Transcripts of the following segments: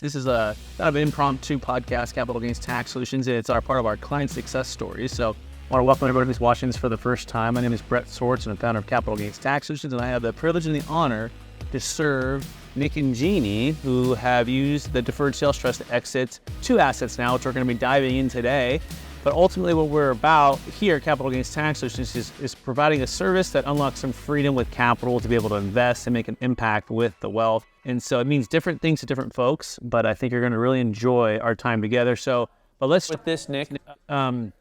This is a kind of impromptu podcast, Capital Gains Tax Solutions. It's part of our client success stories. So I want to welcome everybody who's watching this for the first time. My name is Brett Swarts, and I'm founder of Capital Gains Tax Solutions, and I have the privilege and the honor to serve Nick and Jeannie, who have used the Deferred Sales Trust to exit 2 assets now, which we're going to be diving in today. But ultimately what we're about here at Capital Gains Tax Solutions is providing a service that unlocks some freedom with capital to be able to invest and make an impact with the wealth. And so it means different things to different folks, but I think you're going to really enjoy our time together. But let's start with this, Nick. Tell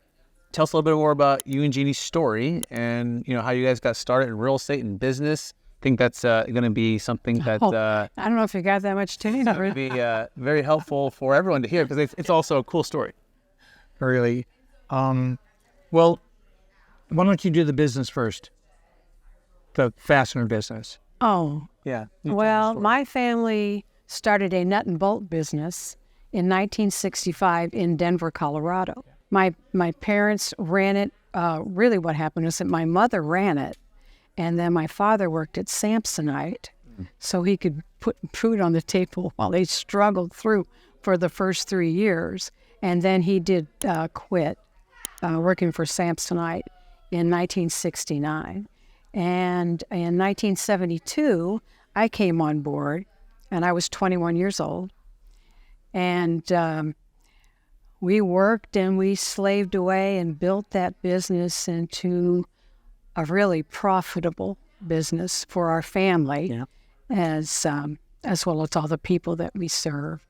us a little bit more about you and Jeannie's story and how you guys got started in real estate and business. I think that's going to be something that I don't know if you got that much to would be very helpful for everyone to hear, because it's also a cool story. Really. Well, why don't you do the business first? The fastener business. Oh. Yeah. Well, my family started a nut and bolt business in 1965 in Denver, Colorado. My parents ran it. Really what happened is that my mother ran it, and then my father worked at Samsonite so he could put food on the table while they struggled through for the first 3 years. And then he did quit working for Samsonite in 1969. And in 1972, I came on board, and I was 21 years old. And we worked and we slaved away and built that business into a really profitable business for our family, as well as all the people that we served.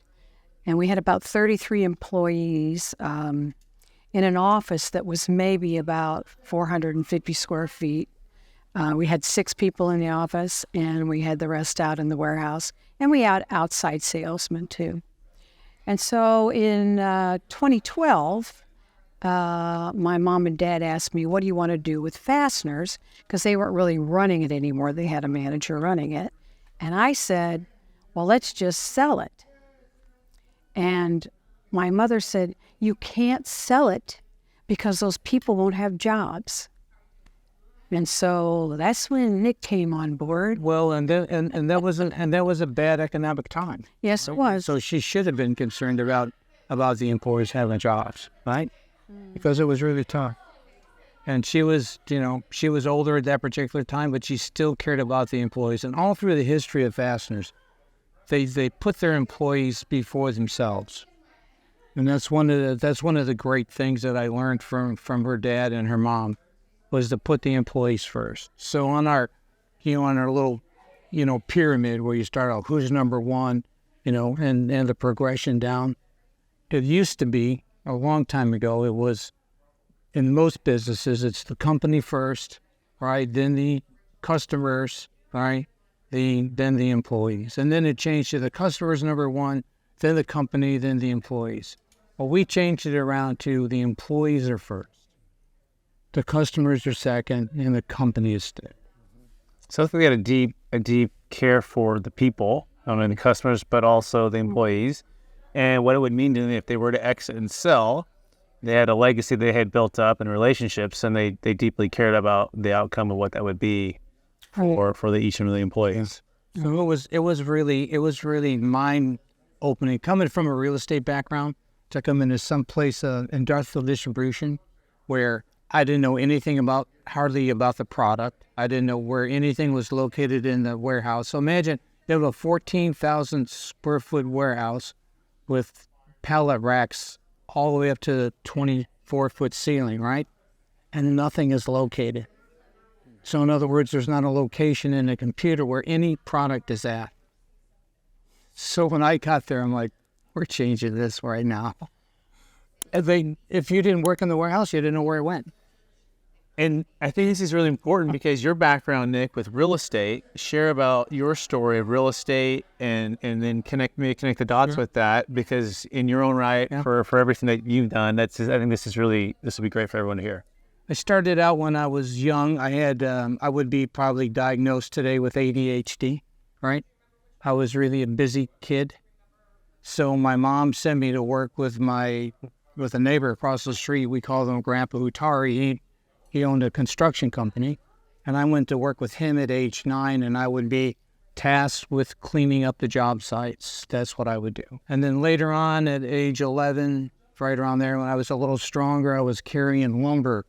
And we had about 33 employees in an office that was maybe about 450 square feet. We had 6 people in the office, and we had the rest out in the warehouse. And we had outside salesmen, too. And so in 2012, my mom and dad asked me, what do you want to do with fasteners? Because they weren't really running it anymore. They had a manager running it. And I said, well, let's just sell it. And my mother said, you can't sell it because those people won't have jobs. And so that's when Nick came on board. Well, and that was a bad economic time. Yes, it was. So she should have been concerned about the employees having jobs, right? Because it was really tough. And she was older at that particular time, but she still cared about the employees. And all through the history of fasteners, they put their employees before themselves. And that's one of the great things that I learned from her dad and her mom, was to put the employees first. So on our little, pyramid where you start out, who's number one, and the progression down. It used to be, a long time ago, it was, in most businesses, it's the company first, right? Then the customers, right? Then the employees. And then it changed to the customers number one, then the company, then the employees. Well, we changed it around to the employees are first. The customers are second, and the company is third. So if we had a deep care for the people, not only the customers, but also the employees, and what it would mean to them if they were to exit and sell. They had a legacy they had built up in relationships, and they deeply cared about the outcome of what that would be for each one of the employees. So it was really mind-opening. Coming from a real estate background, to come into some place, industrial distribution, where I didn't know anything hardly about the product. I didn't know where anything was located in the warehouse. So imagine you have a 14,000 square foot warehouse with pallet racks all the way up to the 24-foot ceiling, right? And nothing is located. So in other words, there's not a location in the computer where any product is at. So when I got there, I'm like, we're changing this right now. If you didn't work in the warehouse, you didn't know where it went. And I think this is really important because your background, Nick, with real estate, share about your story of real estate and then connect the dots with that, because in your own right, for everything that you've done, I think this will be great for everyone to hear. I started out when I was young. I would be probably diagnosed today with ADHD, right? I was really a busy kid. So my mom sent me to work with a neighbor across the street. We called him Grandpa Utari. He owned a construction company, and I went to work with him at age 9, and I would be tasked with cleaning up the job sites. That's what I would do. And then later on at age 11, right around there, when I was a little stronger, I was carrying lumber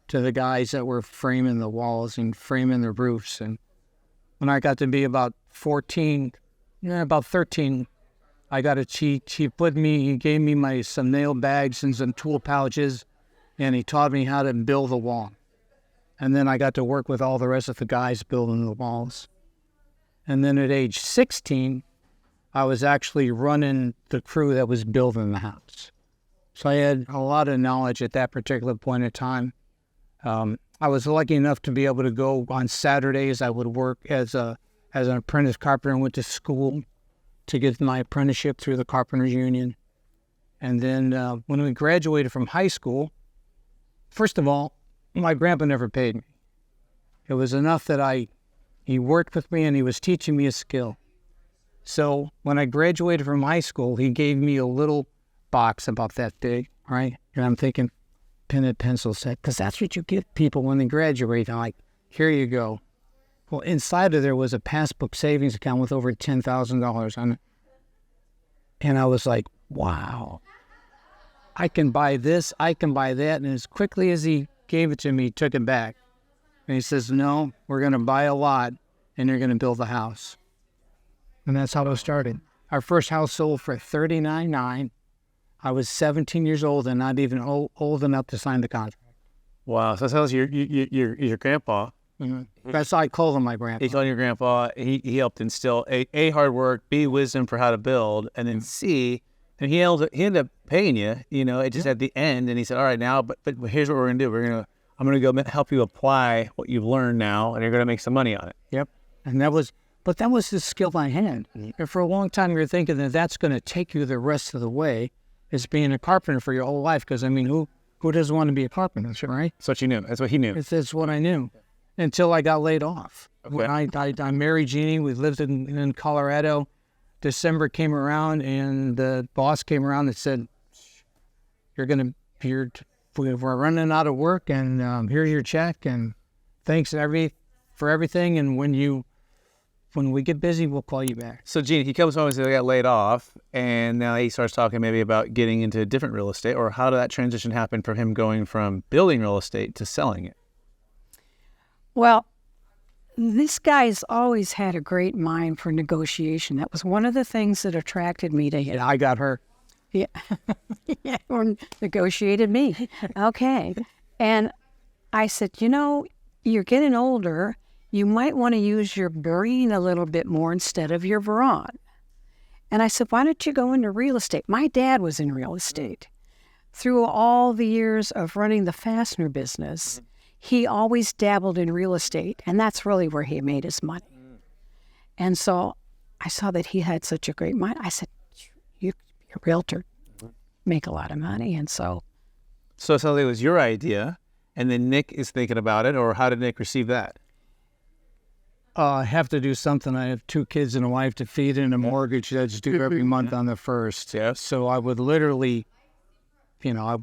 to the guys that were framing the walls and framing the roofs. And when I got to be about 13, I got a cheat. He gave me some nail bags and some tool pouches, and he taught me how to build a wall. And then I got to work with all the rest of the guys building the walls. And then at age 16, I was actually running the crew that was building the house. So I had a lot of knowledge at that particular point in time. I was lucky enough to be able to go on Saturdays. I would work as an apprentice carpenter and went to school to get my apprenticeship through the Carpenters Union. And then when we graduated from high school, first of all, my grandpa never paid me. It was enough that he worked with me and he was teaching me a skill. So when I graduated from high school, he gave me a little box about that big, right? And I'm thinking, pen and pencil set, because that's what you give people when they graduate. I'm like, here you go. Well, inside of there was a passbook savings account with over $10,000 on it. And I was like, wow, I can buy this, I can buy that. And as quickly as he gave it to me, he took it back. And he says, no, we're going to buy a lot and you're going to build a house. And that's how it started. Our first house sold for $39,900. I was 17 years old and not even old enough to sign the contract. Wow. So that tells you your grandpa. Mm-hmm. That's how I called him my grandpa. He called your grandpa. He helped instill A, hard work, B, wisdom for how to build, and then C, and he ended up paying you, it just at the end, and he said, all right, now, but here's what we're going to do. I'm going to go help you apply what you've learned now, and you're going to make some money on it. Yep. And that was the skill I had. Mm-hmm. And for a long time, you're thinking that that's going to take you the rest of the way, is being a carpenter for your whole life. Because, who doesn't want to be a carpenter, right? That's what you knew. That's what he knew. That's what I knew. Until I got laid off. Okay. When I married Jeannie, we lived in Colorado. December came around, and the boss came around and said, we're running out of work, and here's your check, and thanks for everything, and when we get busy, we'll call you back. So, Gene, he comes home and says, I got laid off, and now he starts talking maybe about getting into different real estate, or how did that transition happen from him going from building real estate to selling it? Well, this guy's always had a great mind for negotiation. That was one of the things that attracted me to him. Yeah, I got her. Yeah, yeah, or negotiated me. Okay. And I said, you're getting older. You might want to use your brain a little bit more instead of your brawn. And I said, why don't you go into real estate? My dad was in real estate. Through all the years of running the fastener business, he always dabbled in real estate, and that's really where he made his money. And so I saw that he had such a great mind. I said, you're a realtor, make a lot of money. And so it was your idea, and then Nick is thinking about it, or how did Nick receive that? I have to do something. I have 2 kids and a wife to feed and a mortgage that's due every month on the 1st. Yeah. So I would literally, I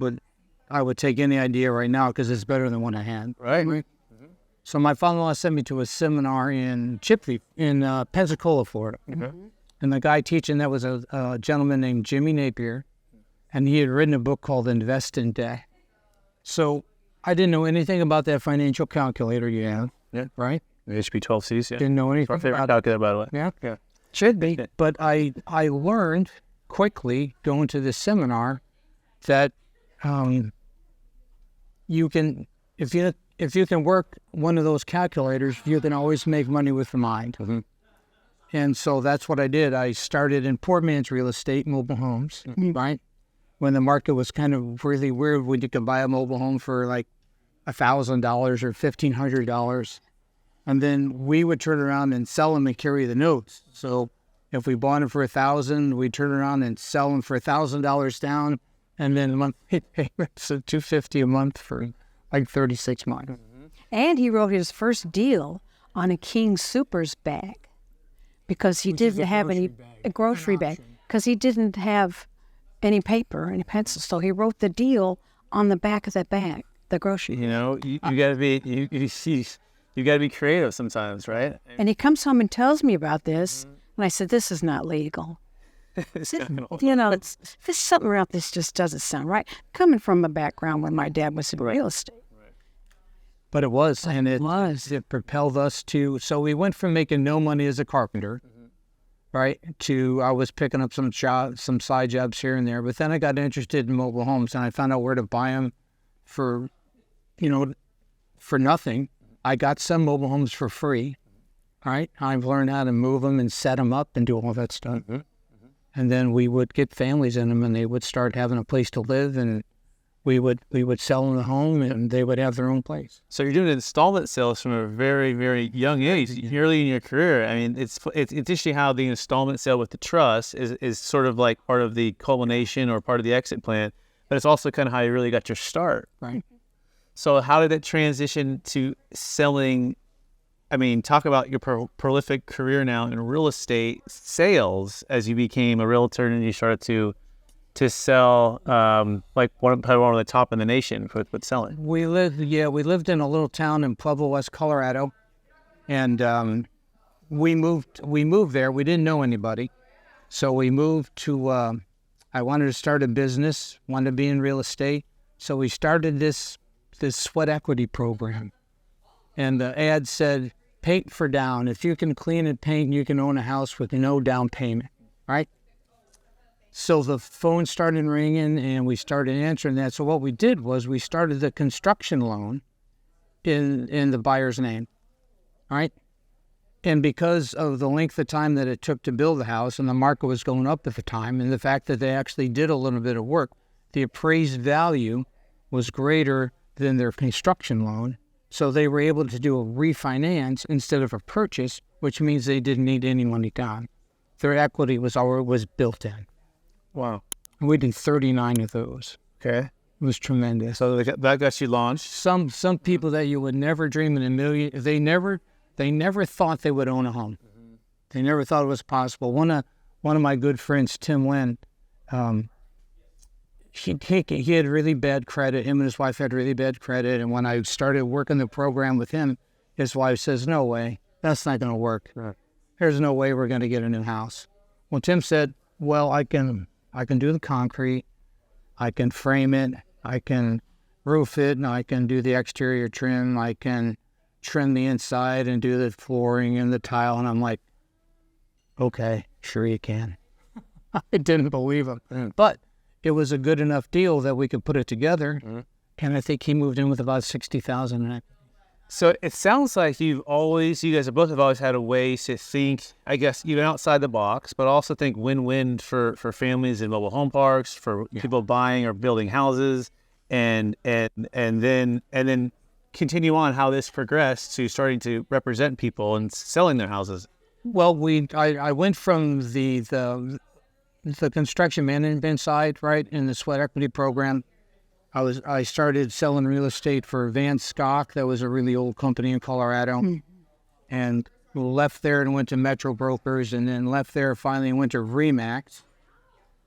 would take any idea right now because it's better than what I had. Right. Mm-hmm. So my father-in-law sent me to a seminar in Pensacola, Florida. Mm-hmm. And the guy teaching that was a gentleman named Jimmy Napier, and he had written a book called Invest in Debt. So I didn't know anything about that financial calculator you have, right? The HP 12Cs, yeah. Didn't know anything. Our favorite calculator, by the way. Yeah. Should be. Yeah. But I learned quickly going to this seminar that you can, if you can work one of those calculators, you can always make money with the mind. Mm-hmm. And so that's what I did. I started in poor man's real estate, mobile homes, right? When the market was kind of really weird, when you could buy a mobile home for like $1,000 or $1,500. And then we would turn around and sell them and carry the notes. So if we bought them for $1,000, we'd turn around and sell them for $1,000 down, and then monthly payments of $250 a month for like 36 months. Mm-hmm. And he wrote his first deal on a King Soopers bag because he didn't have a grocery bag, because he didn't have any paper, any pencil. So he wrote the deal on the back of that bag, the grocery bag. You got to be, You got to be creative sometimes, right? And he comes home and tells me about this. And I said, this is not legal. There's something about this just doesn't sound right. Coming from a background when my dad was in real estate. But it was, and it propelled us to, so we went from making no money as a carpenter, right, to I was picking up some side jobs here and there, but then I got interested in mobile homes, and I found out where to buy them for nothing. I got some mobile homes for free, right? I've learned how to move them and set them up and do all that stuff. And then we would get families in them, and they would start having a place to live, and we would sell them a home, and they would have their own place. So you're doing installment sales from a very, very young age, early in your career. I mean, it's interesting how the installment sale with the trust is sort of like part of the culmination or part of the exit plan, but it's also kind of how you really got your start. Right. So how did it transition to selling? I mean, talk about your prolific career now in real estate sales as you became a realtor and you started to sell like one of the top in the nation with selling. We lived in a little town in Pueblo, West Colorado, and we moved there. We didn't know anybody, so we moved to. I wanted to start a business, wanted to be in real estate, so we started this sweat equity program, and the ad said, "Paint for down. If you can clean and paint, you can own a house with no down payment." Right. So the phone started ringing, and we started answering that. So what we did was we started the construction loan in the buyer's name, right? And because of the length of time that it took to build the house, and the market was going up at the time, and the fact that they actually did a little bit of work, the appraised value was greater than their construction loan. So they were able to do a refinance instead of a purchase, which means they didn't need any money down. Their equity was built in. Wow. We did 39 of those. Okay. It was tremendous. So that got you launched. Some people that you would never dream in a million, they never thought they would own a home. They never thought it was possible. One of my good friends, Tim Lynn, he had really bad credit. Him and his wife had really bad credit. And when I started working the program with him, his wife says, "No way, that's not going to work. Right. There's no way we're going to get a new house." Well, Tim said, "Well, I can do the concrete, I can frame it, I can roof it, and I can do the exterior trim, I can trim the inside and do the flooring and the tile." And I'm like, "Okay, sure you can." I didn't believe him. But it was a good enough deal that we could put it together. And I think he moved in with about $60,000 in it. So it sounds like you guys both have always had a way to think, I guess, even outside the box, but also think win-win for families in mobile home parks, for people buying or building houses, and then continue on how this progressed to starting to represent people and selling their houses. Well, I went from the construction management side, right, in the sweat equity program. I started selling real estate for Van Schok. That was a really old company in Colorado. And left there and went to Metro Brokers, and then left there, finally went to RE/MAX.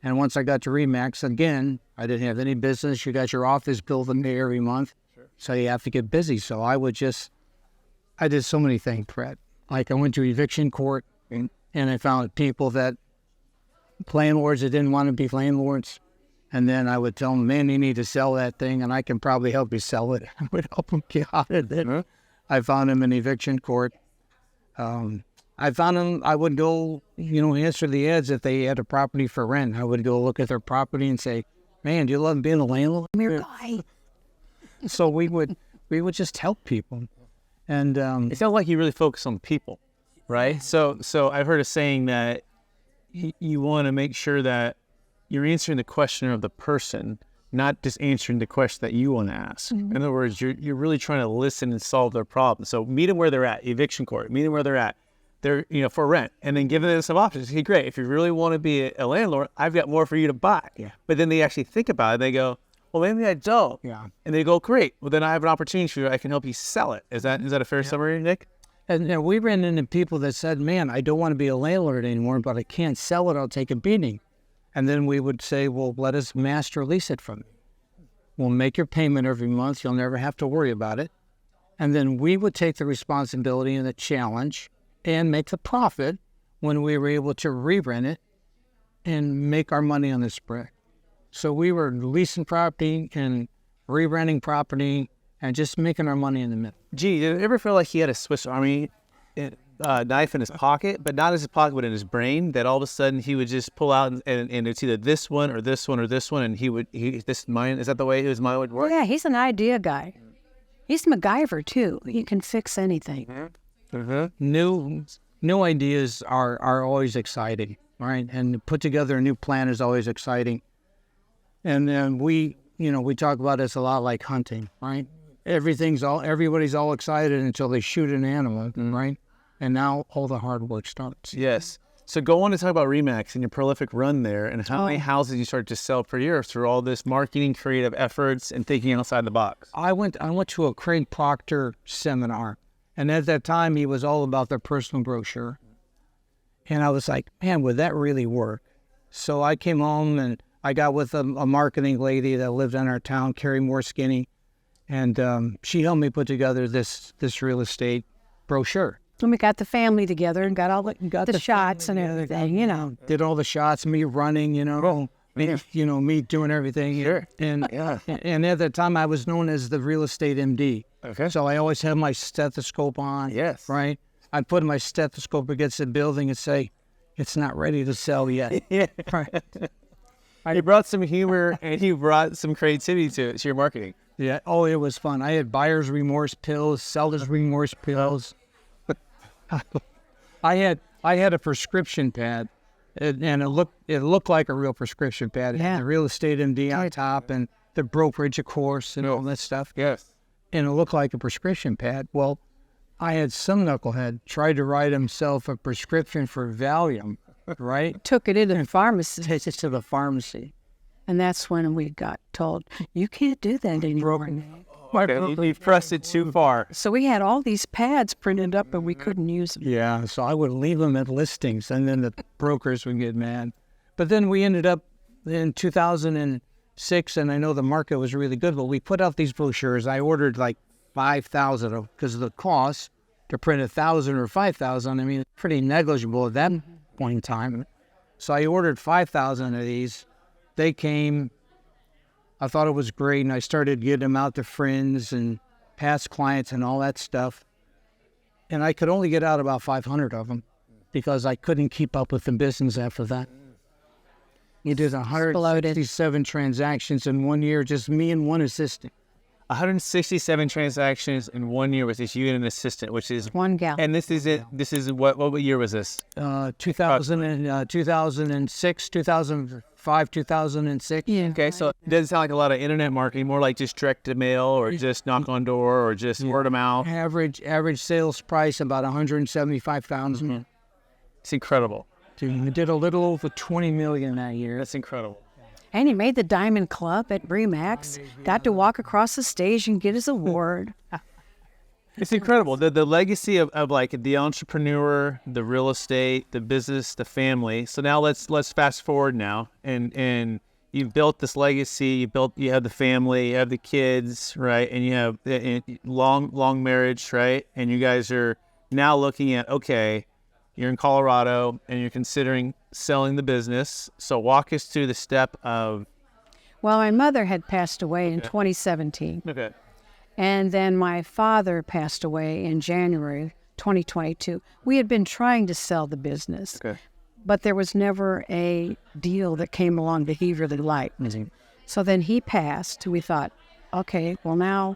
And once I got to RE/MAX, again, I didn't have any business. You got your office bill in there every month, so you have to get busy. So I did so many things, Brett. Like I went to eviction court, and I found landlords that didn't want to be landlords. And then I would tell them, "Man, you need to sell that thing, and I can probably help you sell it." I would help them get out of it. I found them in eviction court. I found them, I would go, answer the ads if they had a property for rent. I would go look at their property and say, "Man, do you love being a landlord?" I'm your guy. So we would just help people. And It sounds like you really focus on people, right? So I've heard a saying that you want to make sure that you're answering the question of the person, not just answering the question that you want to ask. In other words, you're really trying to listen and solve their problem. So meet them where they're at, eviction court, meet them where they're at. They're, for rent, and then give them some options. Okay, great. If you really want to be a landlord, I've got more for you to buy. Yeah. But then they actually think about it. They go, "Well, maybe I don't." Yeah. And they go, "Great. Well, then I have an opportunity for you. I can help you sell it." Is that a fair summary, Nick? And we ran into people that said, "Man, I don't want to be a landlord anymore, but I can't sell it. I'll take a beating." And then we would say, "Well, let us master lease it from you. We'll make your payment every month. You'll never have to worry about it. And then we would take the responsibility and the challenge and make the profit when we were able to re-rent it and make our money on the spread. So we were leasing property and re-renting property and just making our money in the middle. Gee, did it ever feel like he had a Swiss Army knife in his pocket, but not in his pocket, but in his brain, that all of a sudden he would just pull out and it's either this one or this one or this one, and this is mine? Is that the way his mind would work? Yeah, he's an idea guy. He's MacGyver, too. He can fix anything. New ideas are always exciting, right? And to put together a new plan is always exciting. And then we talk about this a lot like hunting, right? Everybody's all excited until they shoot an animal, right? And now all the hard work starts. Yes. So go on to talk about RE/MAX and your prolific run there, and how many houses you started to sell per year through all this marketing, creative efforts, and thinking outside the box. I went to a Craig Proctor seminar, and at that time he was all about the personal brochure. And I was like, man, would that really work? So I came home and I got with a marketing lady that lived in our town, Carrie Moore Skinny, and she helped me put together this real estate brochure. And we got the family together and got all the shots and everything, Did all the shots, me running, me doing everything. Sure. And at that time I was known as the real estate MD. Okay. So I always had my stethoscope on. Yes. Right? I'd put my stethoscope against the building and say, it's not ready to sell yet. Yeah. Right. You brought some humor and you brought some creativity to your marketing. Yeah. Oh, it was fun. I had buyer's remorse pills, seller's remorse pills. I had a prescription pad, and it looked like a real prescription pad. It had the real estate MD on top and the brokerage, of course, and all that stuff. Yes. And it looked like a prescription pad. Well, I had some knucklehead tried to write himself a prescription for Valium, right? Took it into the pharmacy. Takes it to the pharmacy. And that's when we got told, you can't do that anymore. You've pressed it too far. So we had all these pads printed up, but we couldn't use them. Yeah, so I would leave them at listings, and then the brokers would get mad. But then we ended up in 2006, and I know the market was really good, but we put out these brochures. I ordered like 5,000 of because of the cost to print 1,000 or 5,000. I mean, pretty negligible at that point in time. So I ordered 5,000 of these. They came. I thought it was great, and I started getting them out to friends and past clients and all that stuff. And I could only get out about 500 of them because I couldn't keep up with the business after that. You did 167 transactions in 1 year, just me and one assistant. 167 transactions in 1 year with just you and an assistant, which is one gal. And this is it. This is what year was this? 2006, 2005, 2006. Yeah. Okay, so it doesn't sound like a lot of internet marketing, more like just direct to mail or just knock on door or just word of mouth. Average sales price about $175,000. It's incredible. We did a little over $20 million that year. That's incredible. And he made the Diamond Club at RE/MAX, got to walk across the stage and get his award. It's incredible. The legacy of like the entrepreneur, the real estate, the business, the family. So now let's fast forward now, and you've built this legacy. You have the family, you have the kids, right? And you have long marriage, right? And you guys are now looking at, okay, you're in Colorado and you're considering selling the business. So walk us through the step of. Well, my mother had passed away in 2017. Okay. And then my father passed away in January 2022. We had been trying to sell the business, but there was never a deal that came along that he really liked. Mm-hmm. So then he passed. We thought, okay, well now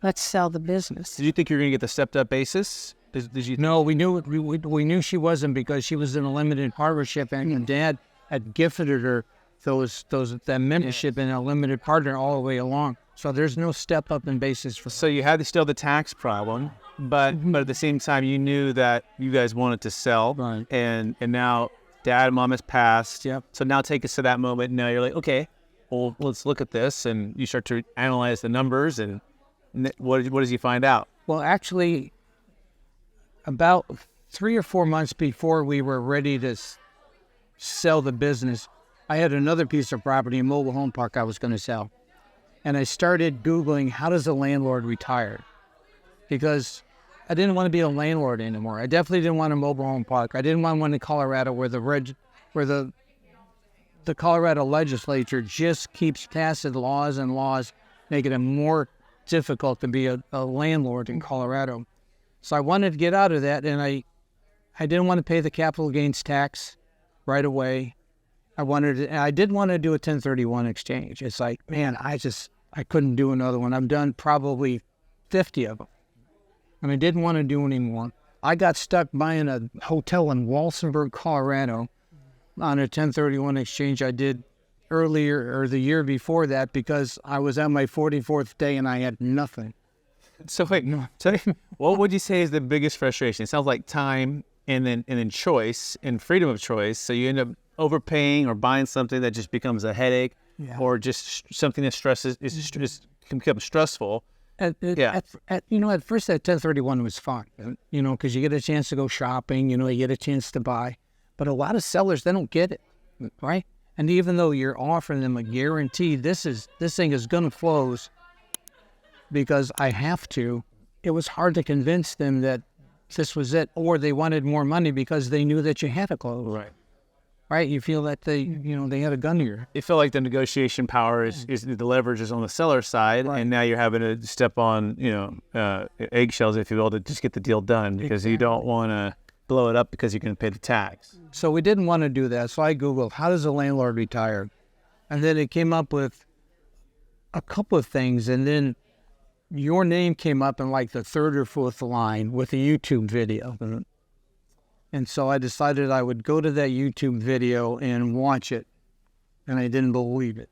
let's sell the business. Did you think you were going to get the stepped up basis? Did you? No, we knew she wasn't because she was in a limited partnership, and her dad had gifted her that membership in a limited partner all the way along. So there's no step up in basis for. So you had still the tax problem, but at the same time you knew that you guys wanted to sell, right? And now dad and mom has passed. Yep. So now take us to that moment. Now you're like, okay, well let's look at this, and you start to analyze the numbers, and what does you find out? Well, actually, about 3 or 4 months before we were ready to sell the business, I had another piece of property, a mobile home park I was going to sell. And I started Googling, how does a landlord retire? because I didn't want to be a landlord anymore. I definitely didn't want a mobile home park. I didn't want one in Colorado where the Colorado legislature just keeps passing laws and laws, making it more difficult to be a landlord in Colorado. So I wanted to get out of that, and I didn't want to pay the capital gains tax right away. I did want to do a 1031 exchange. It's like, man, I couldn't do another one. I've done probably 50 of them, and I didn't want to do any more. I got stuck buying a hotel in Walsenburg, Colorado on a 1031 exchange I did earlier, or the year before that, because I was at my 44th day and I had nothing. So wait, what would you say is the biggest frustration? It sounds like time and then choice and freedom of choice. So you end up overpaying or buying something that just becomes a headache, or just something that can become stressful. At first that 1031 was fun, because you get a chance to go shopping, you get a chance to buy. But a lot of sellers, they don't get it, right? And even though you're offering them a guarantee, this thing is going to close because I have to, it was hard to convince them that this was it, or they wanted more money because they knew that you had to close. Right. Right? You feel that they had a gun to your. You feel like the negotiation power is the leverage is on the seller side, right. And now you're having to step on, eggshells, if you will, to just get the deal done, because you don't want to blow it up because you're going to pay the tax. So we didn't want to do that. So I Googled, how does a landlord retire? And then it came up with a couple of things. And then your name came up in like the third or fourth line with a YouTube video. And so I decided I would go to that YouTube video and watch it. And I didn't believe it.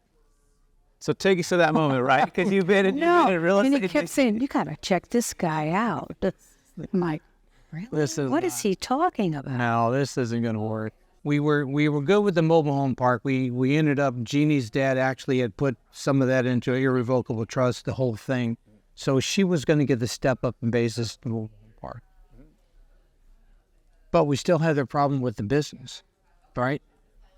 So take us to that moment, right? Because you've been in real estate. And he kept saying, you got to check this guy out. I'm like, really? What is he talking about? No, this isn't going to work. We were good with the mobile home park. We ended up, Jeannie's dad actually had put some of that into an irrevocable trust, the whole thing. So she was going to get the step up in basis of the mobile home park. But we still had the problem with the business, right?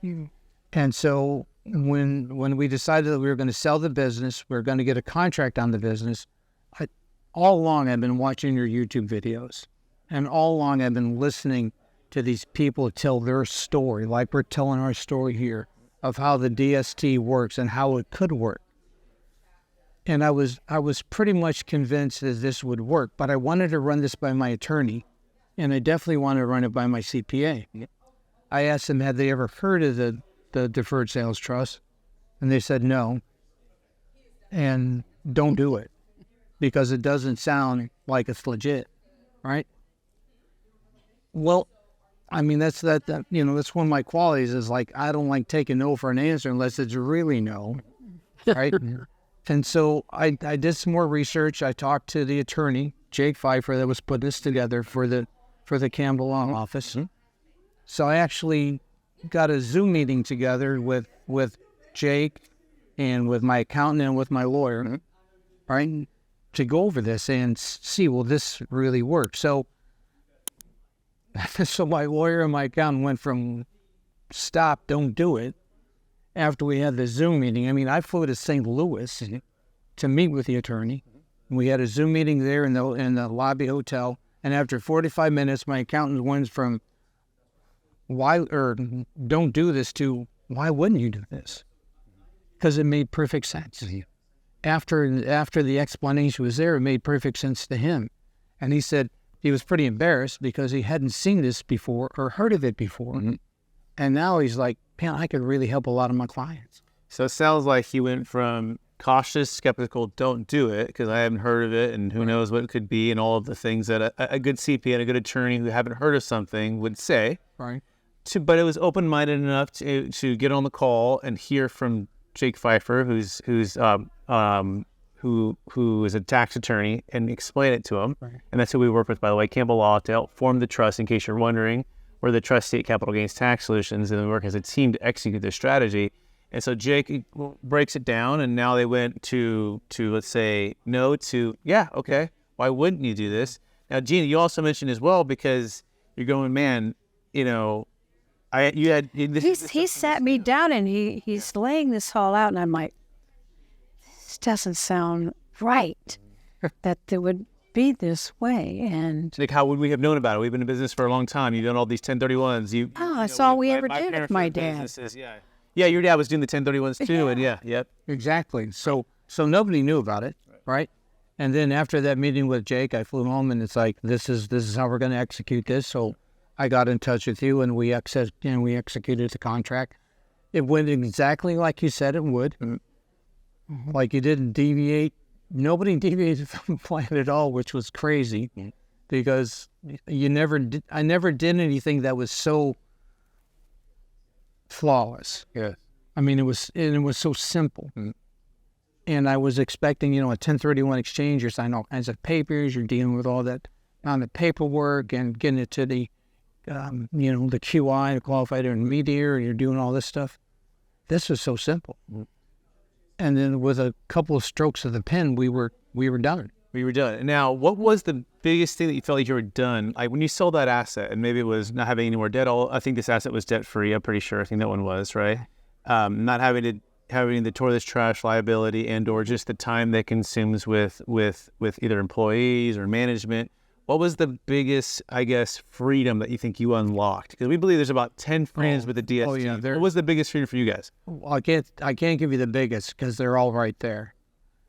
And so when we decided that we were going to sell the business, we were going to get a contract on the business, all along I've been watching your YouTube videos. And all along I've been listening to these people tell their story, like we're telling our story here, of how the DST works and how it could work. And I was pretty much convinced that this would work, but I wanted to run this by my attorney, and I definitely wanted to run it by my CPA. I asked them, had they ever heard of the Deferred Sales Trust? And they said no, and don't do it, because it doesn't sound like it's legit, right? Well, I mean, that's one of my qualities is like, I don't like taking no for an answer unless it's really no, right? And so I did some more research. I talked to the attorney, Jake Pfeiffer, that was putting this together for the Campbell Law Office. So I actually got a Zoom meeting together with Jake and with my accountant and with my lawyer, right, to go over this and see, will this really work? So my lawyer and my accountant went from stop, don't do it, after we had the Zoom meeting. I mean, I flew to St. Louis to meet with the attorney. We had a Zoom meeting there in the lobby hotel, and after 45 minutes, my accountant went from don't do this to why wouldn't you do this? Because it made perfect sense. After the explanation was there, it made perfect sense to him. And he said he was pretty embarrassed because he hadn't seen this before or heard of it before. And now he's like, man, I could really help a lot of my clients. So it sounds like he went from cautious, skeptical, don't do it because I haven't heard of it and who knows what it could be, and all of the things that a good CPA and a good attorney who haven't heard of something would say. Right. But it was open-minded enough to get on the call and hear from Jake Pfeiffer, who is a tax attorney, and explain it to him. Right. And that's who we work with, by the way, Campbell Law, to help form the trust. In case you're wondering, we're the trustee at Capital Gains Tax Solutions, and we work as a team to execute this strategy. And so Jake breaks it down, and now they went to let's say no to yeah, okay, why wouldn't you do this? Now, Jeannie, you also mentioned as well, because you're going, man, he sat me down and he's laying this all out, and I'm like, this doesn't sound right. That there would be this way. And Nick, how would we have known about it? We've been in business for a long time. You've done all these 1031s. that's all we ever did with my dad. Yeah, your dad was doing the 1031s too, and yep. Exactly. So nobody knew about it, right? And then after that meeting with Jake, I flew home, and it's like, this is how we're going to execute this. So I got in touch with you, and we executed the contract. It went exactly like you said it would. Mm-hmm. Like, you didn't deviate. Nobody deviated from the plan at all, which was crazy, because I never did anything that was so flawless. Yeah. I mean, it was so simple. Mm-hmm. And I was expecting, a 1031 exchange. You're signing all kinds of papers. You're dealing with all that on the paperwork and getting it to the, the QI, the qualified intermediary. You're doing all this stuff. This was so simple. Mm-hmm. And then with a couple of strokes of the pen, we were done. We were done. Now, what was the biggest thing that you felt like you were done? Like when you sold that asset, and maybe it was not having any more debt. I think this asset was debt free. I'm pretty sure. I think that one was, right. Not having the tortoise trash liability and/or just the time that consumes with either employees or management. What was the biggest, I guess, freedom that you think you unlocked? Because we believe there's about 10 freedoms with the DST. Oh yeah. What was the biggest freedom for you guys? Well, I can't give you the biggest because they're all right there.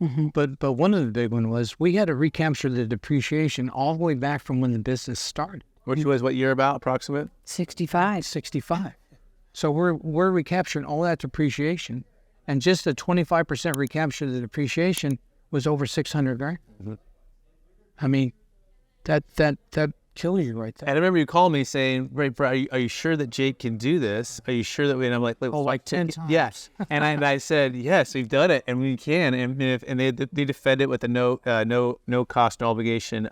Mm-hmm. But one of the big one was we had to recapture the depreciation all the way back from when the business started. Which was what year about, approximate? 65. So we're recapturing all that depreciation, and just a 25% recapture of the depreciation was over $600,000. Mm-hmm. I mean, that kills you right there. And I remember you called me saying, "Right, Brett, are you sure that Jake can do this? Are you sure that we?" And I'm like 10 times. Yes. And I said, yes, we've done it, and we can. And they defend it with a no cost, no obligation.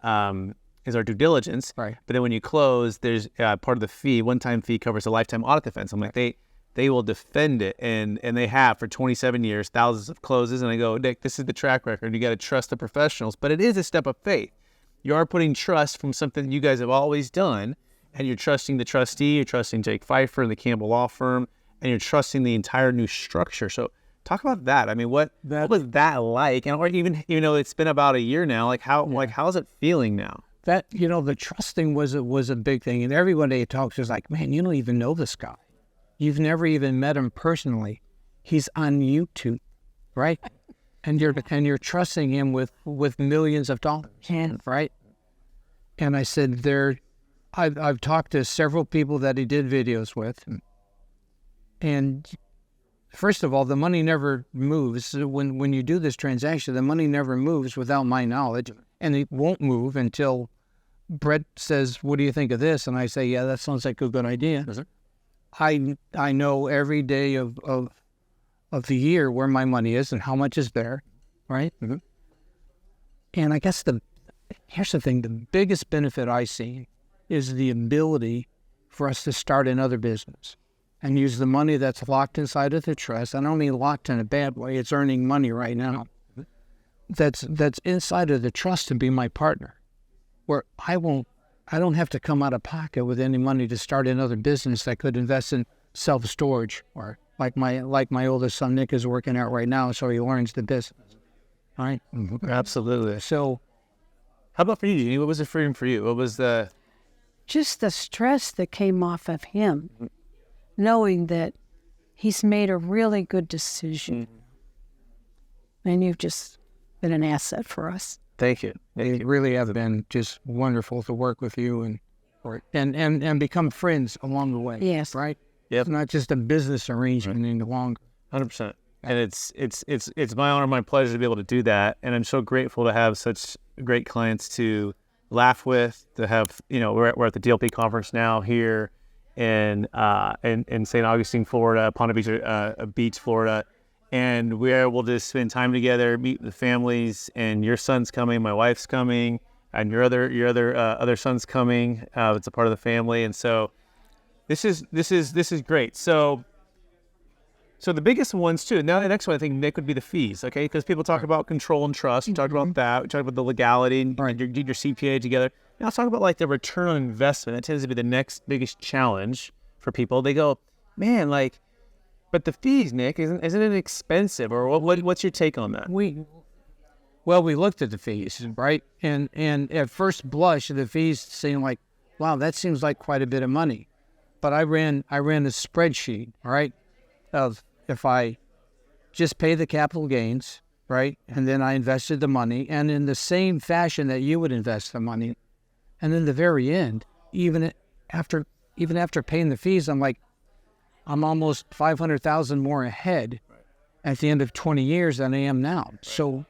Is our due diligence. Right. But then when you close, there's part of the fee, one-time fee covers a lifetime audit defense. I'm like, they will defend it, and they have for 27 years, thousands of closes. And I go, Nick, this is the track record. You got to trust the professionals, but it is a step of faith. You are putting trust from something you guys have always done, and you're trusting the trustee, you're trusting Jake Pfeiffer and the Campbell Law Firm, and you're trusting the entire new structure. So talk about that. I mean, what was that like? And or even though it's been about a year now, how's it feeling now? That, the trusting was a big thing. And everybody talks is like, man, you don't even know this guy. You've never even met him personally. He's on YouTube, right? And you're trusting him with millions of dollars, right? And I said, I've talked to several people that he did videos with, and first of all, the money never moves. When you do this transaction, the money never moves without my knowledge, and it won't move until Brett says, "What do you think of this?" And I say, "Yeah, that sounds like a good idea." I know every day of the year where my money is and how much is there, right? Mm-hmm. And I guess here's the thing, the biggest benefit I see is the ability for us to start another business and use the money that's locked inside of the trust. I don't mean locked in a bad way, it's earning money right now. That's inside of the trust to be my partner, where I don't have to come out of pocket with any money to start another business that could invest in self-storage, or like my oldest son Nick is working out right now, so he learns the business. All right? Mm-hmm. Absolutely. So how about for you, Jeannie? What was the freedom for you? What was the... Just the stress that came off of him, knowing that he's made a really good decision. Mm-hmm. And you've just been an asset for us. Thank you. They really have been just wonderful to work with you and become friends along the way. Yes. Right? Yep. It's not just a business arrangement any longer. 100%. And it's my honor, my pleasure to be able to do that. And I'm so grateful to have such great clients to laugh with, to have, we're at the DLP conference now here in St. Augustine, Florida, Ponte Beach, Florida. And we're able to spend time together, meet the families, and your son's coming, my wife's coming, and your other son's coming. It's a part of the family. And so this is great. So the biggest ones too. Now the next one I think, Nick, would be the fees, okay? Because people talk about control and trust. We talked about that. We talked about the legality and you did your CPA together. Now let's talk about like the return on investment. That tends to be the next biggest challenge for people. They go, man, but the fees, Nick, isn't it expensive? Or what's your take on that? Well, we looked at the fees, right? And at first blush, the fees seemed like, wow, that seems like quite a bit of money. But I ran a spreadsheet, right, of if I just pay the capital gains, right, and then I invested the money, and in the same fashion that you would invest the money, and then the very end, even after paying the fees, I'm like, I'm almost $500,000 more ahead at the end of 20 years than I am now. So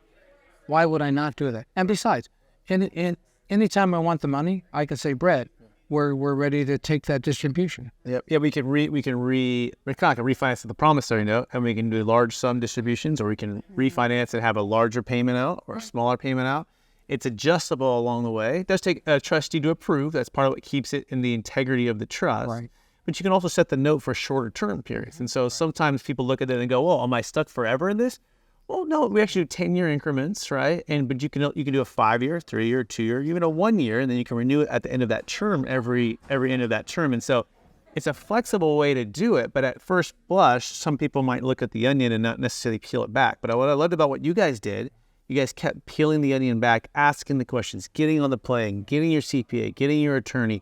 why would I not do that? And besides, anytime I want the money, I can say, Brett, we're ready to take that distribution. Yep. Yeah, we can refinance the promissory note, and we can do large sum distributions, or we can refinance and have a larger payment out or a smaller payment out. It's adjustable along the way. It does take a trustee to approve. That's part of what keeps it in the integrity of the trust. Right. But you can also set the note for shorter term periods. And so sometimes people look at it and go, "Oh, am I stuck forever in this?" Well, no, we actually do 10-year increments, right? But you can do a 5-year, 3-year, 2-year, even a 1-year, and then you can renew it at the end of that term, every end of that term. And so it's a flexible way to do it. But at first blush, some people might look at the onion and not necessarily peel it back. But what I loved about what you guys did, you guys kept peeling the onion back, asking the questions, getting on the plane, getting your CPA, getting your attorney.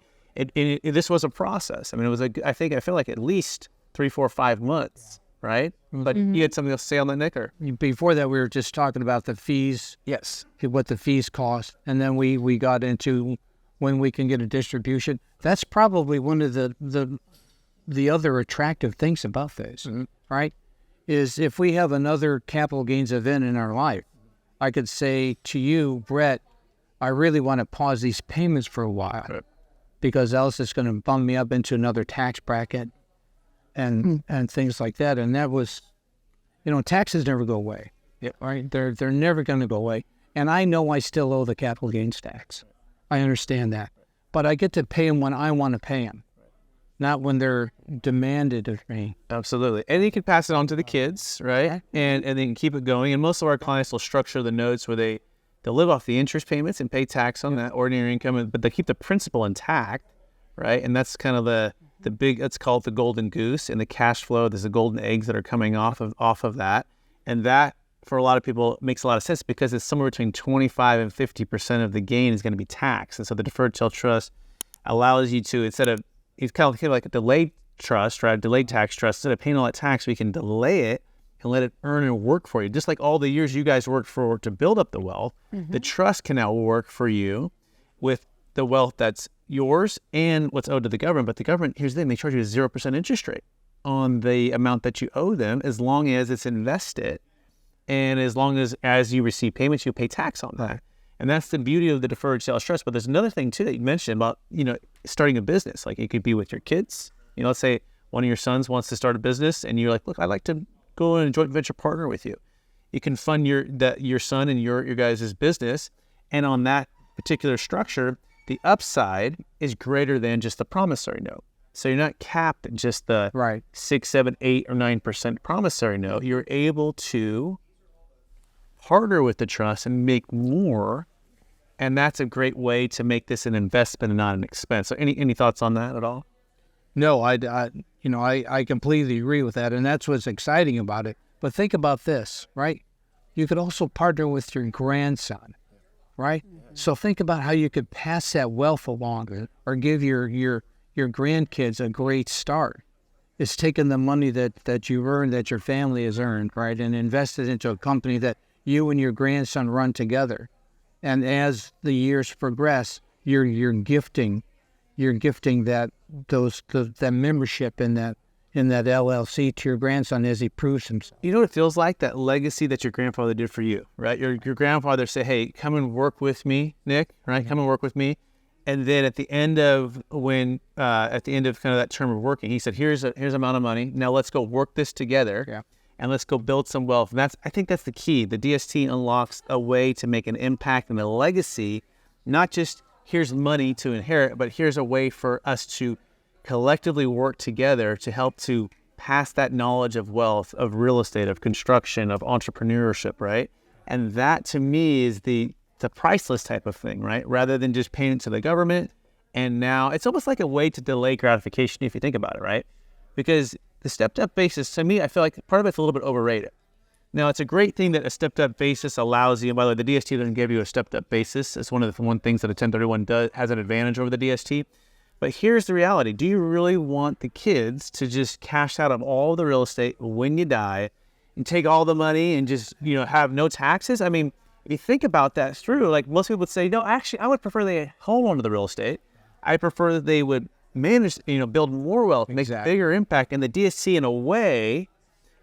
This was a process. I mean, I feel like at least 3, 4, 5 months. Right? But you had something else to say on that, Nick? Or? Before that, we were just talking about the fees. Yes. What the fees cost. And then we got into when we can get a distribution. That's probably one of the other attractive things about this, right? Is if we have another capital gains event in our life, I could say to you, Brett, I really want to pause these payments for a while because else it's going to bump me up into another tax bracket. And things like that, and that was, taxes never go away. Yep. Right? They're never going to go away. And I know I still owe the capital gains tax. I understand that, but I get to pay them when I want to pay them, not when they're demanded of me. Absolutely, and you can pass it on to the kids, right? And they can keep it going. And most of our clients will structure the notes where they'll live off the interest payments and pay tax on that ordinary income, but they keep the principal intact, right? And that's kind of the big, it's called the golden goose, and the cash flow, there's the golden eggs that are coming off of that. And that, for a lot of people, makes a lot of sense because it's somewhere between 25 and 50% of the gain is going to be taxed. And so the Deferred Sales Trust allows you to, it's kind of like a delayed trust, right? Delayed tax trust. Instead of paying all that tax, we can delay it and let it earn and work for you. Just like all the years you guys worked for to build up the wealth, the trust can now work for you with the wealth that's yours and what's owed to the government. But the government, here's the thing, they charge you a 0% interest rate on the amount that you owe them as long as it's invested. And as long as you receive payments, you pay tax on that. And that's the beauty of the Deferred Sales Trust. But there's another thing too that you mentioned about, starting a business. Like it could be with your kids. Let's say one of your sons wants to start a business and you're like, look, I'd like to go in a joint venture partner with you. You can fund your son and your guys' business. And on that particular structure, the upside is greater than just the promissory note. So you're not capped at just the 6, 7, 8, or 9% promissory note. You're able to partner with the trust and make more. And that's a great way to make this an investment and not an expense. So any thoughts on that at all? No, I completely agree with that. And that's what's exciting about it. But think about this, right? You could also partner with your grandson. Right? So think about how you could pass that wealth along or give your grandkids a great start. It's taking the money that you've earned, that your family has earned, right, and invest it into a company that you and your grandson run together. And as the years progress, you're gifting that membership in that LLC to your grandson as he proves himself. You know what it feels like? That legacy that your grandfather did for you, right? Your grandfather said, hey, come and work with me, Nick, right? Come and work with me. And then at the end of kind of that term of working, he said, here's an amount of money. Now let's go work this together and let's go build some wealth. And I think that's the key. The DST unlocks a way to make an impact and a legacy, not just here's money to inherit, but here's a way for us to collectively work together to help to pass that knowledge of wealth, of real estate, of construction, of entrepreneurship, right? And that to me is the priceless type of thing, right? Rather than just paying it to the government. And now it's almost like a way to delay gratification if you think about it, right? Because the stepped up basis, to me, I feel like part of it's a little bit overrated. Now, it's a great thing that a stepped-up basis allows you. And by the way, the DST doesn't give you a stepped-up basis. It's one of the things that a 1031 has an advantage over the DST. But here's the reality. Do you really want the kids to just cash out of all the real estate when you die and take all the money and just, have no taxes? I mean, if you think about that through, like most people would say, no, actually, I would prefer they hold on to the real estate. I prefer that they would manage, build more wealth, make a bigger impact. And the DST, in a way,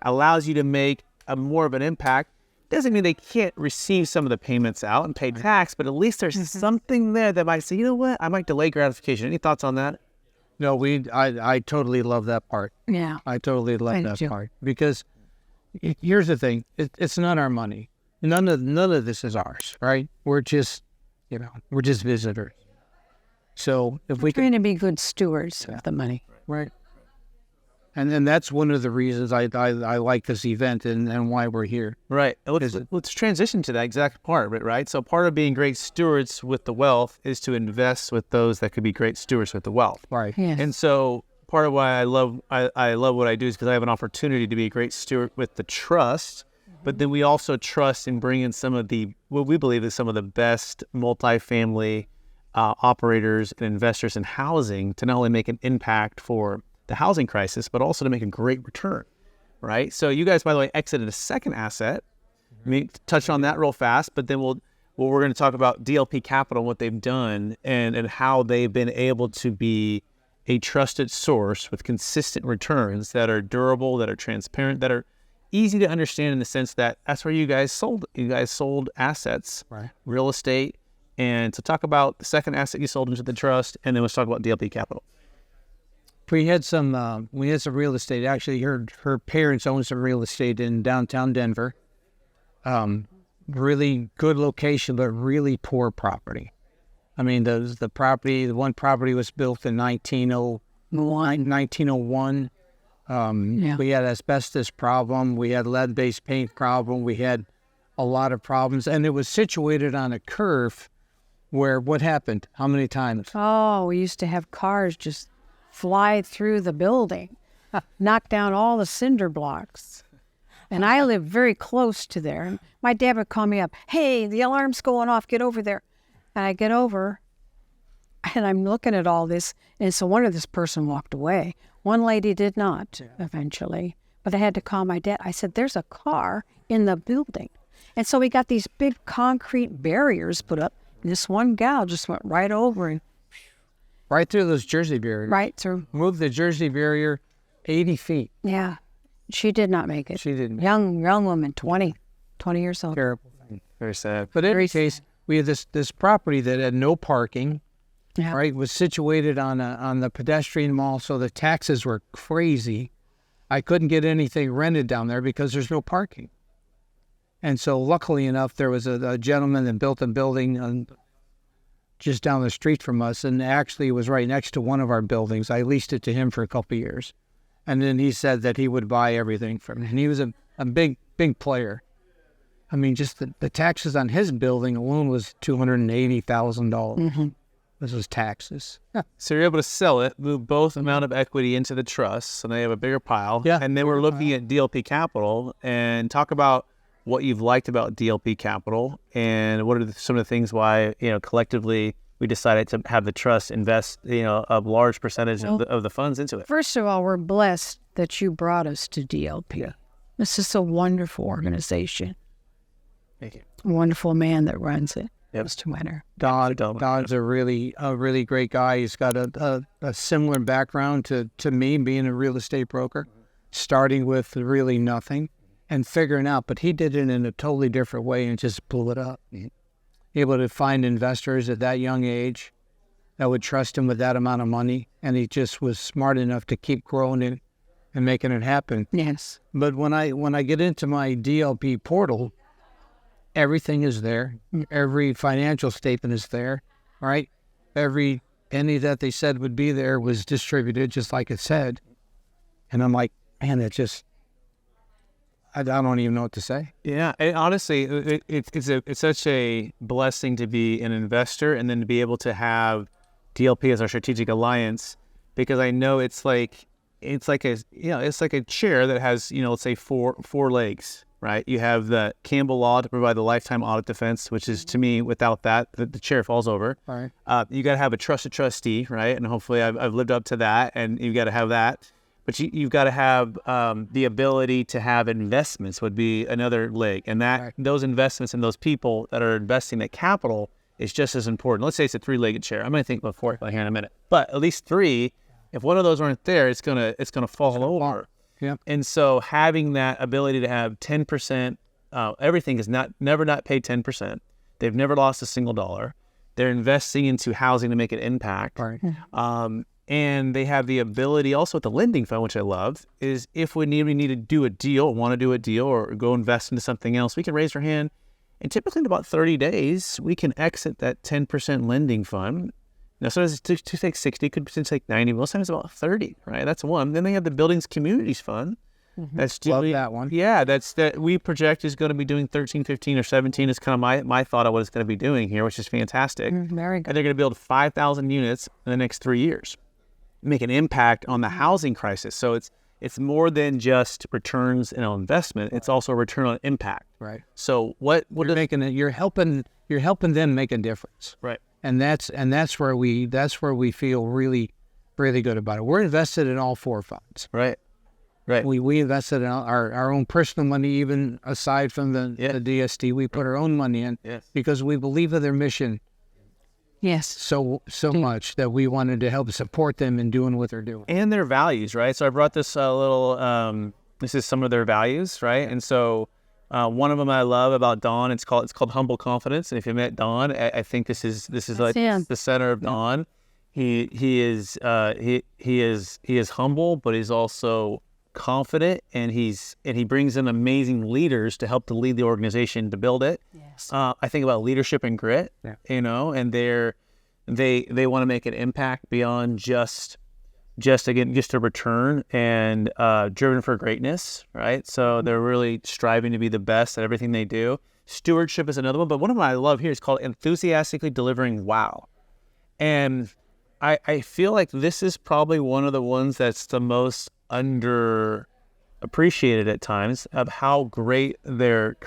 allows you to make a more of an impact. Doesn't mean they can't receive some of the payments out and pay tax, but at least there's something there that might say, you know what, I might delay gratification. Any thoughts on that? No, I totally love that part. Yeah. I totally love that part because here's the thing: it's not our money. None of this is ours, right? We're just, we're just visitors. So if we trying to be good stewards of the money, right? And then that's one of the reasons I like this event and why we're here. Right. Let's transition to that exact part, right? So part of being great stewards with the wealth is to invest with those that could be great stewards with the wealth. Right. Yes. And so part of why I love what I do is because I have an opportunity to be a great steward with the trust, but then we also trust in bringing some of what we believe is some of the best multifamily operators and investors in housing to not only make an impact for the housing crisis, but also to make a great return, right? So you guys, by the way, exited a second asset. Let me touch on that real fast, but then we're going to talk about DLP Capital, what they've done, and how they've been able to be a trusted source with consistent returns that are durable, that are transparent, that are easy to understand in the sense that that's where you guys sold. You guys sold assets, right, real estate, and to talk about the second asset you sold into the trust, and then let's talk about DLP Capital. We had some real estate. Actually, her parents own some real estate in downtown Denver. Really good location, but really poor property. I mean, the one property was built in 1901. We had asbestos problem. We had lead-based paint problem. We had a lot of problems, and it was situated on a curve where what happened? How many times? Oh, we used to have cars just fly through the building, knock down all the cinder blocks. And I lived very close to there. My dad would call me up, hey, the alarm's going off, get over there. And I get over, and I'm looking at all this, and so one of this person walked away. One lady did not, eventually, but I had to call my dad. I said, there's a car in the building. And so we got these big concrete barriers put up. This one gal just went right over and right through those Jersey barriers. Right through. Moved the Jersey barrier 80 feet. Yeah. She did not make it. She didn't. Young woman, 20 years old. Terrible. Very sad. But in any case, we had this property that had no parking, Yeah. right? Was situated on the pedestrian mall, so the taxes were crazy. I couldn't get anything rented down there because there's no parking. And so luckily enough, there was a gentleman that built a building just down the street from us, and actually it was right next to one of our buildings. I leased it to him for a couple of years. And then he said that he would buy everything from me. And he was a big player. I mean, just the taxes on his building alone was $280,000. Mm-hmm. This was taxes. So you're able to sell it, move both amount of equity into the trust, so they have a bigger pile. Yeah. And then we're looking at DLP Capital and talk about what you've liked about DLP Capital and what are some of the things why, collectively we decided to have the trust invest, a large percentage of the funds into it. First of all, we're blessed that you brought us to DLP. Yeah. This is a wonderful organization. Thank you. A wonderful man that runs it, Yep. Mr. Winter. Don's a really great guy. He's got a similar background to me, being a real estate broker, starting with really nothing and figuring out, but he did it in a totally different way and just blew it up. Mm-hmm. Able to find investors at that young age that would trust him with that amount of money, and he just was smart enough to keep growing it and making it happen. Yes. But when I get into my DLP portal, everything is there. Every financial statement is there, right? Every penny that they said would be there was distributed just like it said. And I'm like, man, I don't even know what to say. Yeah, honestly, it's such a blessing to be an investor and then to be able to have DLP as our strategic alliance, because I know it's like a chair that has let's say four legs, right? You have the Campbell Law to provide the lifetime audit defense, which is, to me, without that, the chair falls over. Right. You got to have a trusted trustee, right? And hopefully I've lived up to that, and you've got to have that. But you've got to have the ability to have investments would be another leg. And that those investments and those people that are investing that capital is just as important. Let's say it's a three-legged chair. I'm going to think about fourth here in a minute. But at least three, if one of those aren't there, it's gonna fall over. Yeah. And so having that ability to have 10%, everything is never not paid 10%. They've never lost a single dollar. They're investing into housing to make an impact. Right. And they have the ability also with the lending fund, which I love, is if we need to do a deal, want to do a deal or go invest into something else, we can raise our hand. And typically in about 30 days, we can exit that 10% lending fund. Now, sometimes it takes 60, could potentially take 90, most times about 30, right? That's one. Then they have the Buildings Communities Fund. That's Love that one. Yeah, that we project is going to be doing 13, 15, or 17 is kind of my thought of what it's going to be doing here, which is fantastic. Very And good. they're going to build 5,000 units in the next 3 years, make an impact on the housing crisis. So it's more than just returns in an investment. It's also a return on impact. Right. So what You're helping them make a difference. right. And that's where we feel really, really good about it. We're invested in all four funds. Right. We invested in our own personal money, even aside from the DST. We put our own money in because we believe in their mission Yes. so much that we wanted to help support them in doing what they're doing. And their values, right? So I brought this this is some of their values, right? And so one of them I love about Don, it's called humble confidence. And if you met Don, I think this is like the center of Don. He is humble, but he's also confident, and he brings in amazing leaders to help to lead the organization to build it. Yes. I think about leadership and grit, and they want to make an impact beyond just a return, and driven for greatness, right? So they're really striving to be the best at everything they do. Stewardship is another one, but one of them I love here is called enthusiastically delivering wow. And I feel like this is probably one of the ones that's the most underappreciated at times of how great their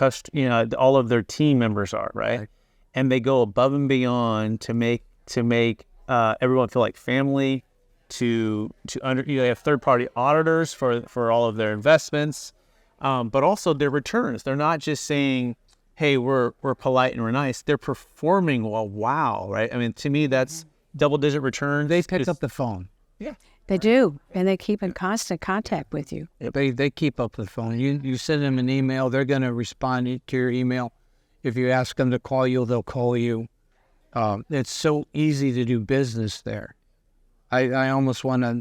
all of their team members are, right? And they go above and beyond to make everyone feel like family. They have third-party auditors for all of their investments, but also their returns. They're not just saying, "Hey, we're polite and we're nice." They're performing well. Wow, right? I mean, to me, that's double-digit returns. They pick up the phone. Yeah. They do, and they keep in constant contact with you. They keep up the phone. You send them an email, they're going to respond to your email. If you ask them to call you, they'll call you. It's so easy to do business there. I almost want to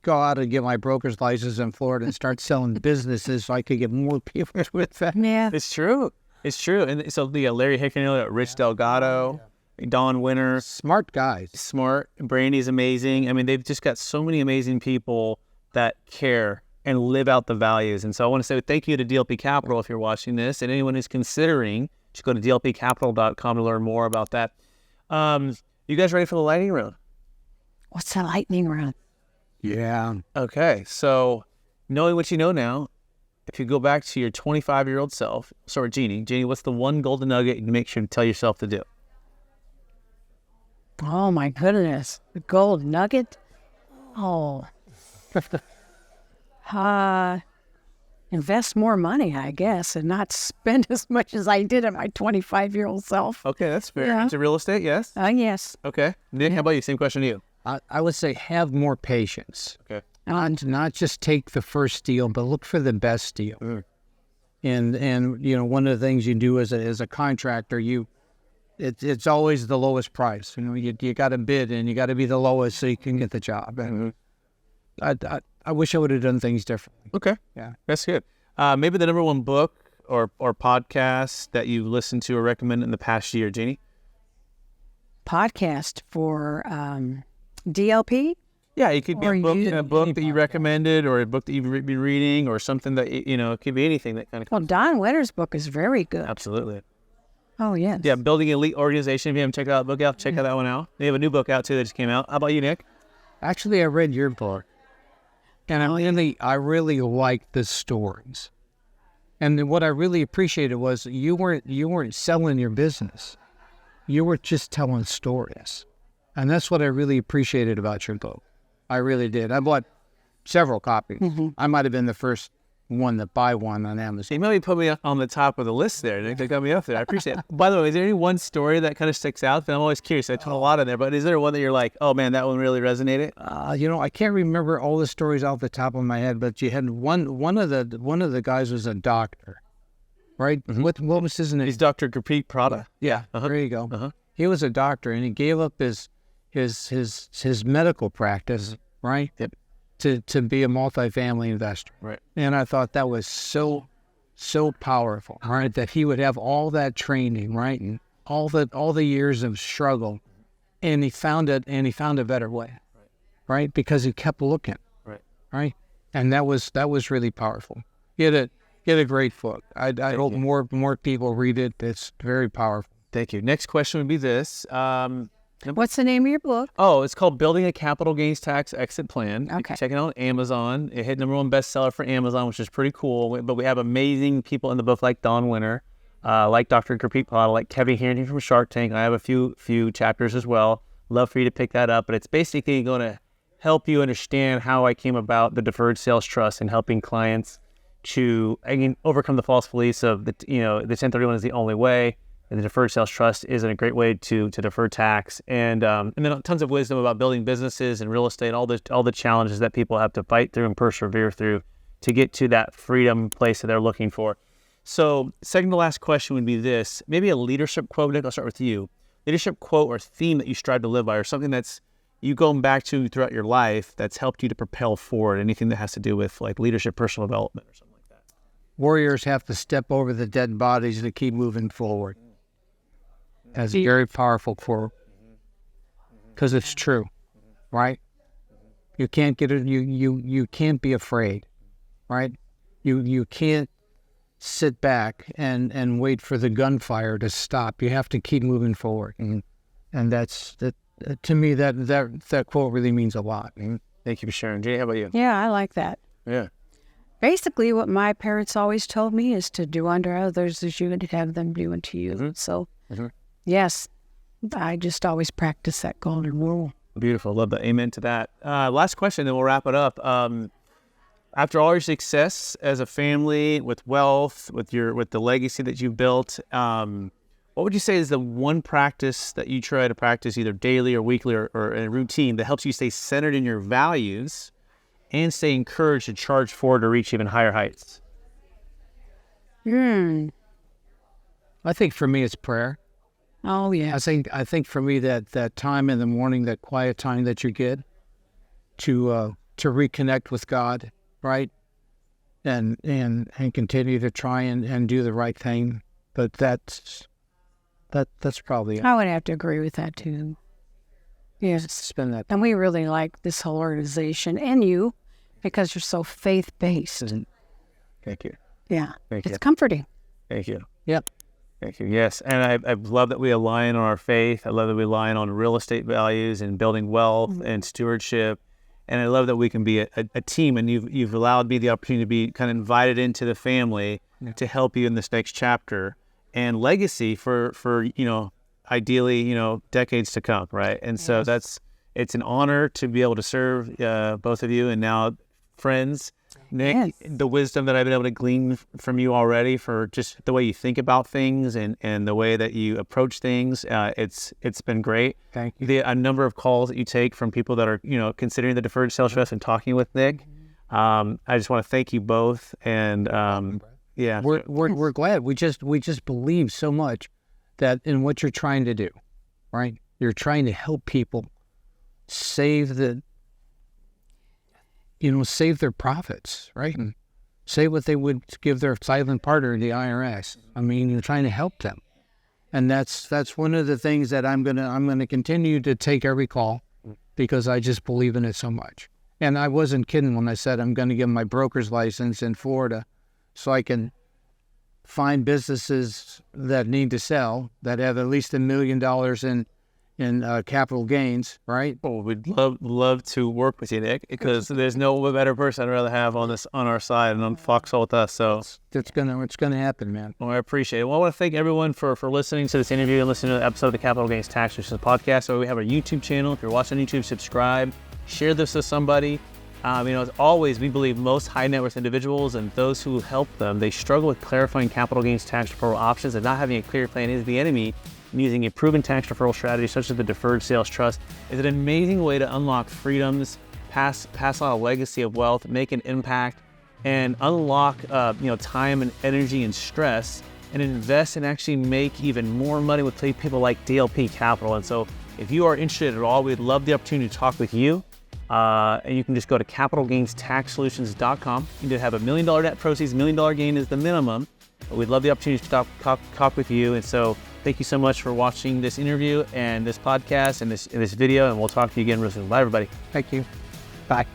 go out and get my broker's license in Florida and start selling businesses so I could get more people to invest. Yeah. It's true. And so Larry Hicknell, Rich Delgado, Don Winter. Smart guys. Smart. Brandy's amazing. I mean, they've just got so many amazing people that care and live out the values. And so I want to say thank you to DLP Capital if you're watching this, and anyone who's considering, just go to dlpcapital.com to learn more about that. You guys ready for the lightning round? What's the lightning round? Yeah. Okay, so knowing what you know now, if you go back to your 25-year-old self, start with Jeannie. Jeannie, what's the one golden nugget you make sure to tell yourself to do? Oh, my goodness. The gold nugget? Oh. Invest more money, I guess, and not spend as much as I did at my 25-year-old self. Okay, that's fair. Yeah. Into real estate, yes? Yes. Okay. Nick, how about you? Same question to you. I would say have more patience. Okay. Not just take the first deal, but look for the best deal. And one of the things you do as a contractor, it's always the lowest price. You got to bid, and you got to be the lowest so you can get the job. And I wish I would have done things differently. Okay. Yeah. That's good. Maybe the number one book or podcast that you've listened to or recommended in the past year, Jeannie? Podcast for DLP? Yeah, it could be Or a book that you recommended, or a book that you've been reading, or something that, it could be anything that kind of... Well, Don Winter's book is very good. Absolutely. Oh, yes. Yeah, Building Elite Organization. If you haven't checked out that book out, check out that one out. They have a new book out, too, that just came out. How about you, Nick? Actually, I read your book, and I really like the stories. And then what I really appreciated was you weren't selling your business. You were just telling stories. And that's what I really appreciated about your book. I really did. I bought several copies. I might have been the first one to buy one on Amazon. You maybe put me on the top of the list there, Nick. They got me up there. I appreciate it. By the way, is there any one story that kind of sticks out? I'm always curious. I told a lot in there, but is there one that you're like, oh man, that one really resonated? I can't remember all the stories off the top of my head, but you had one of the guys was a doctor, right? What was his name? He's Dr. Gurpreet Prada. Yeah, there you go. He was a doctor, and he gave up his medical practice, right? Yep. To be a multifamily investor. Right. And I thought that was so powerful, right? That he would have all that training, right? And all the years of struggle, and he found a better way, right? Because he kept looking, right? And that was really powerful. He had a great book. I hope more people read it. It's very powerful. Thank you. Next question would be this. What's the name of your book? Oh, it's called Building a Capital Gains Tax Exit Plan. You Okay. can check it out on Amazon. It hit #1 bestseller for Amazon, which is pretty cool. But we have amazing people in the book like Don Winter, like Dr. Gurpreet Prada, like Kevin Harrington from Shark Tank. I have a few chapters as well. Love for you to pick that up. But it's basically going to help you understand how I came about the Deferred Sales Trust and helping clients to overcome the false beliefs of the 1031 is the only way. And the Deferred Sales Trust isn't a great way to defer tax, and then tons of wisdom about building businesses and real estate, all the challenges that people have to fight through and persevere through to get to that freedom place that they're looking for. So, second to last question would be this: maybe a leadership quote. Nick, I'll start with you. Leadership quote or theme that you strive to live by, or something that's you going back to throughout your life that's helped you to propel forward. Anything that has to do with like leadership, personal development, or something like that. Warriors have to step over the dead bodies to keep moving forward. That's very powerful because it's true, right? You can't get it. You can't be afraid, right? You can't sit back and wait for the gunfire to stop. You have to keep moving forward, and that's that. To me, that quote really means a lot. Thank you for sharing. Jay, how about you? Yeah, I like that. Yeah. Basically, what my parents always told me is to do unto others as you would have them do unto you. So. Yes, I just always practice that golden rule. Beautiful. Love that. Amen to that. Last question, then we'll wrap it up. After all your success as a family, with wealth, with the legacy that you've built, what would you say is the one practice that you try to practice either daily or weekly or in a routine that helps you stay centered in your values and stay encouraged to charge forward to reach even higher heights? I think for me it's prayer. Oh, yeah. I think for me that time in the morning, that quiet time that you get to reconnect with God, right? And continue to try and do the right thing. But that's probably it. I would have to agree with that too. Yes. Spend that time. And we really like this whole organization and you because you're so faith-based. Thank you. Yeah. Thank It's you. comforting. Thank you. Yep. Thank you. Yes. And I love that we align on our faith. I love that we align on real estate values and building wealth and stewardship. And I love that we can be a team, and you've allowed me the opportunity to be kind of invited into the family to help you in this next chapter and legacy for ideally, decades to come. Right. And so it's an honor to be able to serve both of you and now friends. Nick, the wisdom that I've been able to glean from you already for just the way you think about things and the way that you approach things, it's been great. Thank you. A number of calls that you take from people that are, considering the Deferred Sales Trust and talking with Nick. I just want to thank you both. And yeah, we're glad. We just believe so much that in what you're trying to do, right? You're trying to help people save their profits, right? And say what they would give their silent partner, the IRS. I mean, you're trying to help them. And that's one of the things that I'm gonna continue to take every call because I just believe in it so much. And I wasn't kidding when I said I'm gonna get my broker's license in Florida so I can find businesses that need to sell, that have at least $1 million capital gains, right? Well, we'd love to work with you, Nick, because there's no better person I'd rather have on our side and on Foxhole with us. So it's gonna happen, man. Well, I appreciate it. Well, I want to thank everyone for listening to this interview and listening to the episode of the Capital Gains Tax Solutions podcast. So we have our YouTube channel. If you're watching on YouTube, subscribe, share this with somebody. As always, we believe most high net worth individuals and those who help them, they struggle with clarifying capital gains tax deferral options, and not having a clear plan is the enemy. And using a proven tax deferral strategy such as the Deferred Sales Trust is an amazing way to unlock freedoms, pass on a legacy of wealth, make an impact, and unlock time and energy and stress, and invest and actually make even more money with people like DLP Capital. And so if you are interested at all, we'd love the opportunity to talk with you. And you can just go to capitalgainstaxsolutions.com. You can have $1 million net proceeds. $1 million gain is the minimum. But we'd love the opportunity to talk with you. And so thank you so much for watching this interview and this podcast and this video. And we'll talk to you again real soon. Bye, everybody. Thank you. Bye.